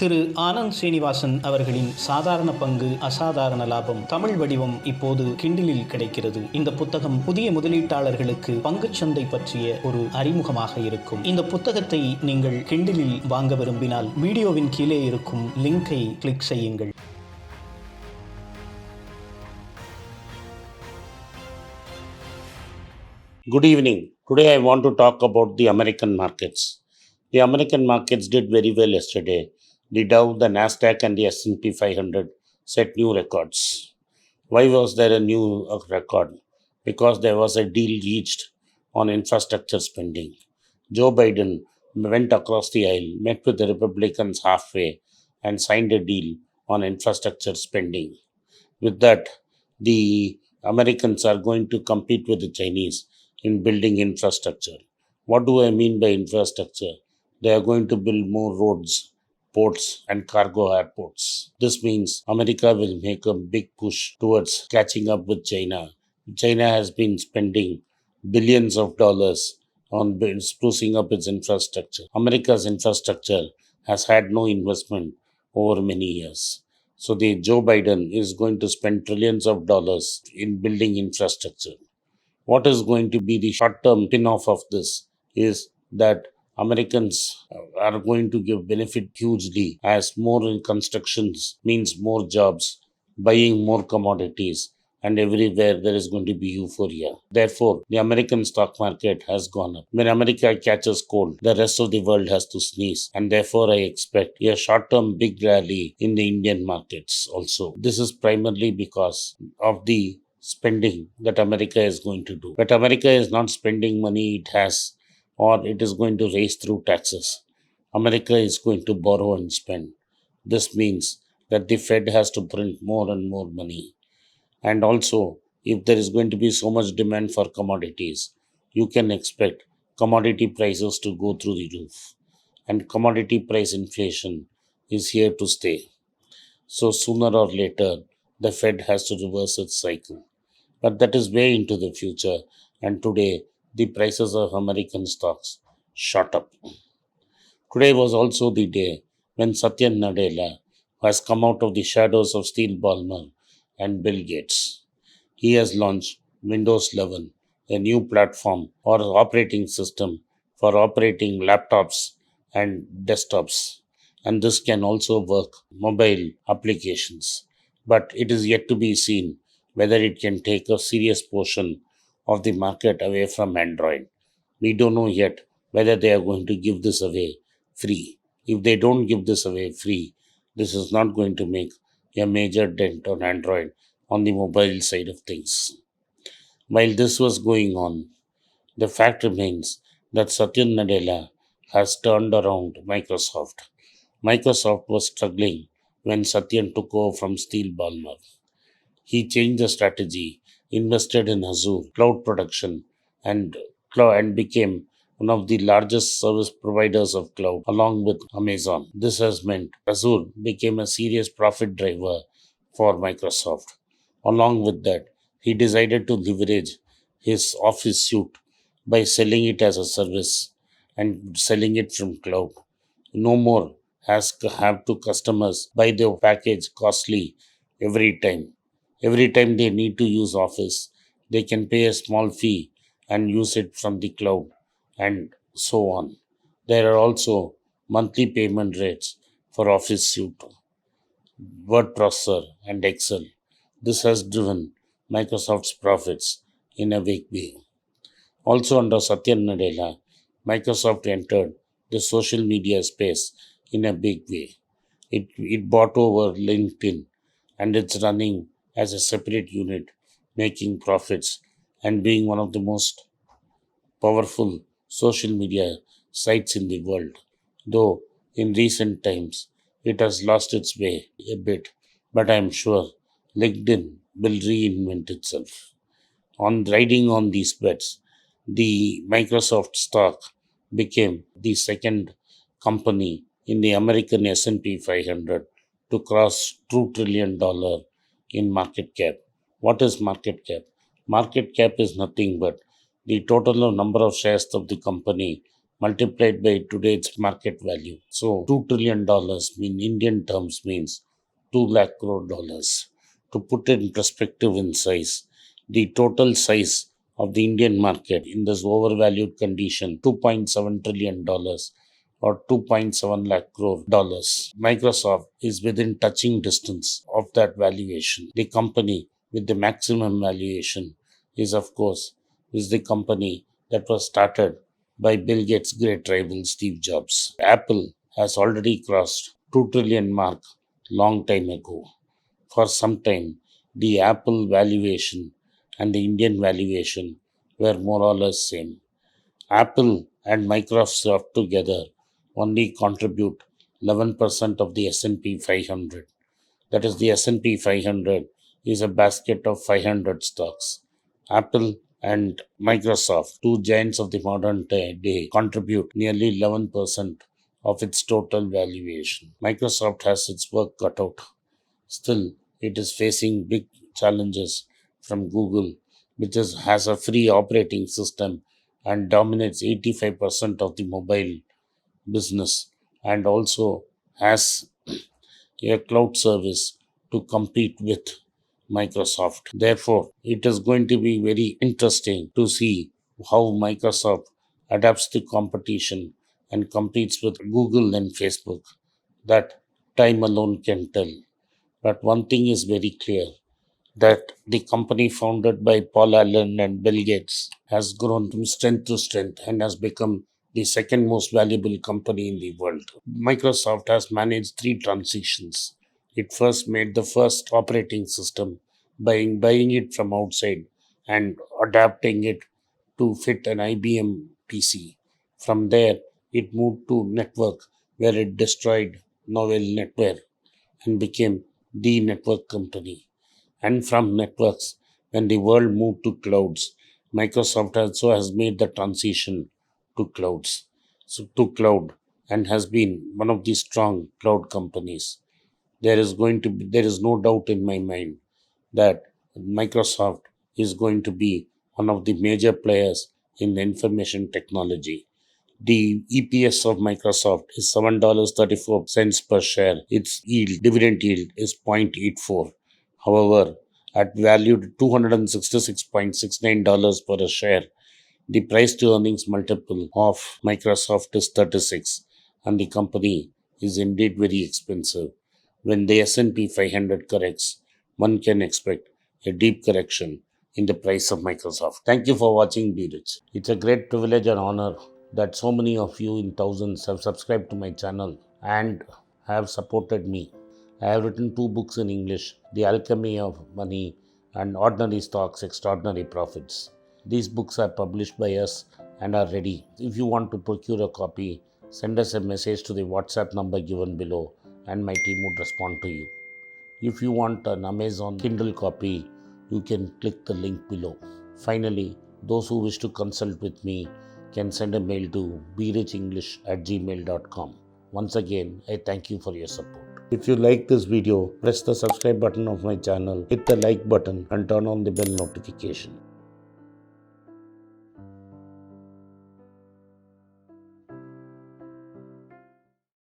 திரு ஆனந்த் ஸ்ரீனிவாசன் அவர்களின் சாதாரண பங்கு அசாதாரண லாபம் தமிழ் வடிவம் இப்போது கிண்டிலில் கிடைக்கிறது. இந்த புத்தகம் புதிய முதலீட்டாளர்களுக்கு பங்குச்சந்தை பற்றிய ஒரு அறிமுகமாக இருக்கும். இந்த புத்தகத்தை நீங்கள் கிண்டிலில் வாங்க விரும்பினால் வீடியோவின் கீழே இருக்கும் லிங்கை கிளிக் செய்யுங்கள். Good evening. Today I want to talk about the American markets. The American markets did very well yesterday. The Dow, the Nasdaq and the S&P 500 set new records. Why was there a new record? Because there was a deal reached on infrastructure spending. Joe Biden went across the aisle, met with the Republicans halfway and signed a deal on infrastructure spending. With that, the Americans are going to compete with the Chinese in building infrastructure. What do I mean by infrastructure? They are going to build more roads, ports and cargo airports. This means America will make a big push towards catching up with China. China has been spending billions of dollars on sprucing up its infrastructure. America's infrastructure has had no investment over many years. So the Joe Biden is going to spend trillions of dollars in building infrastructure. What is going to be the short-term spin-off of this is that Americans are going to benefit hugely as more constructions means more jobs, buying more commodities, and everywhere there is going to be euphoria. Therefore, the American stock market has gone up. When America catches cold, the rest of the world has to sneeze, and therefore I expect a short-term big rally in the Indian markets also. This is primarily because of the spending that America is going to do. But America is not spending money it has or it is going to raise through taxes. America is going to borrow and spend. This means that the Fed has to print more and more money. And also, if there is going to be so much demand for commodities, you can expect commodity prices to go through the roof. And commodity price inflation is here to stay. So sooner or later, the Fed has to reverse its cycle. But that is way into the future, and today the prices of American stocks shot up. Today was also the day when Satya Nadella has come out of the shadows of Steve Ballmer and Bill Gates. He has launched Windows 11, a new platform or operating system for operating laptops and desktops. And this can also work mobile applications. But it is yet to be seen whether it can take a serious portion of the market away from Android. We don't know yet whether they are going to give this away free. If they don't give this away free, this is not going to make a major dent on Android on the mobile side of things. While this was going on, the fact remains that Satya Nadella has turned around Microsoft. Microsoft was struggling when Satya took over from Steve Ballmer. He changed the strategy, invested in Azure, cloud production, and became one of the largest service providers of cloud along with Amazon. This has meant Azure became a serious profit driver for Microsoft. Along with that, he decided to leverage his Office suite by selling it as a service and selling it from cloud. No more have to customers buy the package costly every time. Every time they need to use Office, they can pay a small fee and use it from the cloud and so on. There are also monthly payment rates for Office suite, word processor and Excel. This has driven Microsoft's profits in a big way. Also under Satya Nadella, Microsoft entered the social media space in a big way. It bought over LinkedIn and it's running as a separate unit, making profits and being one of the most powerful social media sites in the world. Though in recent times, it has lost its way a bit, but I am sure LinkedIn will reinvent itself. On riding on these bets, the Microsoft stock became the second company in the American S&P 500 to cross $2 trillion in market cap. What is market cap? Market cap is nothing but the total number of shares of the company multiplied by today's market value. So $2 trillion in Indian terms means 2 lakh crore dollars. To put it in perspective in size, the total size of the Indian market in this overvalued condition, $2.7 trillion or 2.7 lakh crore dollars. Microsoft is within touching distance of that valuation. The company with the maximum valuation is, of course, the company that was started by Bill Gates' great rival Steve Jobs. Apple has already crossed 2 trillion mark long time ago. For some time, the Apple valuation and the Indian valuation were more or less same. Apple and Microsoft together only contribute 11% of the S&P 500. That is, the S&P 500 is a basket of 500 stocks. Apple and Microsoft, two giants of the modern day, contribute nearly 11% of its total valuation. Microsoft has its work cut out. Still, it is facing big challenges from Google, which has a free operating system and dominates 85% of the mobile business, and also has a cloud service to compete with Microsoft. Therefore, it is going to be very interesting to see how Microsoft adapts to competition and competes with Google and Facebook. That time alone can tell. But one thing is very clear, that the company founded by Paul Allen and Bill Gates has grown from strength to strength and has become the second most valuable company in the world. Microsoft has managed three transitions. It first made the first operating system by buying it from outside and adapting it to fit an IBM PC. From there, it moved to network, where it destroyed Novell Network and became the network company. And from networks, when the world moved to clouds, Microsoft also has made the transition to clouds. So to cloud, and has been one of the strong cloud companies. There is no doubt in my mind that Microsoft is going to be one of the major players in the information technology. The EPS of Microsoft is $7.34 per share. Its dividend yield is 0.84. However, at valued $266.69 per share, the price to earnings multiple of Microsoft is 36, and the company is indeed very expensive. When the S&P 500 corrects, one can expect a deep correction in the price of Microsoft. Thank you for watching Be Rich. It's a great privilege and honor that so many of you in thousands have subscribed to my channel and have supported me. I have written 2 books in English, The Alchemy of Money and Ordinary Stocks, Extraordinary Profits. These books are published by us and are ready. If you want to procure a copy, send us a message to the WhatsApp number given below and my team would respond to you. If you want an Amazon Kindle copy, you can click the link below. Finally, those who wish to consult with me can send a mail to berichenglish@gmail.com. Once again, I thank you for your support. If you like this video, press the subscribe button of my channel, hit the like button and turn on the bell notification.